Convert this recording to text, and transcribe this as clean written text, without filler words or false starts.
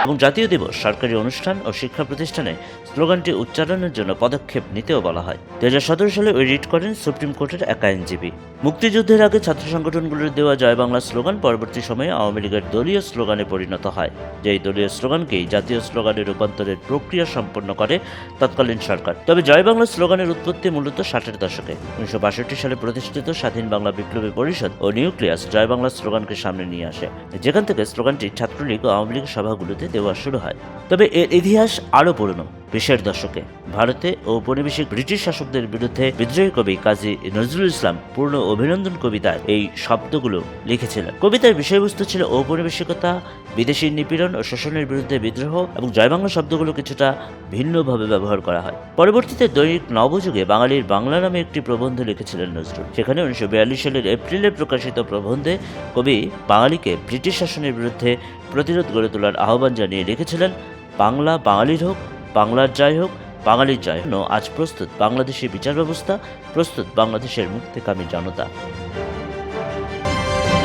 এবং জাতীয় দিবস, সরকারি অনুষ্ঠান ও শিক্ষা প্রতিষ্ঠানে স্লোগানটি উচ্চারণের জন্য পদক্ষেপ নিতেও বলা হয়। 2017 সালে ওই রিট করেন সুপ্রিম কোর্টের এক আইনজীবী। মুক্তিযুদ্ধের আগে ছাত্র সংগঠনগুলোর দেওয়া জয় বাংলা স্লোগান পরবর্তী সময়ে আওয়ামী লীগের দলীয় স্লোগানে পরিণত হয়, যেই দলীয় স্লোগানকেই জাতীয় স্লোগানে রূপান্তরের প্রক্রিয়া সম্পন্ন করে তৎকালীন সরকার। তবে জয় বাংলা স্লোগানের উৎপত্তি মূলত 60-এর দশকে। 1962 সালে প্রতিষ্ঠিত স্বাধীন বাংলা বিপ্লবী পরিষদ ও নিউক্লিয়াস জয় বাংলা স্লোগানকে সামনে নিয়ে আসে, যেখান থেকে স্লোগানটি ছাত্রলীগ ও আওয়ামী লীগের সভাগুলোতে দেওয়া শুরু হয়। তবে এর ইতিহাস আরও পুরনো। 20-এর দশকে ভারতে ও উপনিবেশিক ব্রিটিশ শাসকদের বিরুদ্ধে বিদ্রোহী কবি কাজী নজরুল ইসলাম পূর্ণ অভিনন্দন কবিতায় এই শব্দগুলো লিখেছিলেন। কবিতার বিষয়বস্তু ছিল ঔপনিবেশিকতা, বিদেশি নিপীড়ন ও শোষণের বিরুদ্ধে বিদ্রোহ, এবং জয় বাংলা শব্দগুলো কিছুটা ভিন্নভাবে ব্যবহার করা হয়। পরবর্তীতে দৈনিক নবযুগে বাঙালির বাংলা নামে একটি প্রবন্ধ লিখেছিলেন নজরুল। সেখানে 1942 সালের এপ্রিলে প্রকাশিত প্রবন্ধে কবি বাঙালিকে ব্রিটিশ শাসনের বিরুদ্ধে প্রতিরোধ গড়ে তোলার আহ্বান জানিয়ে লিখেছিলেন, বাংলা বাঙালির হোক, বাংলার জয় হোক, বাঙালির জয় হোক। আজ প্রস্তুত বাংলাদেশের বিচার ব্যবস্থা, প্রস্তুত বাংলাদেশের মুক্তিকামী জনতা।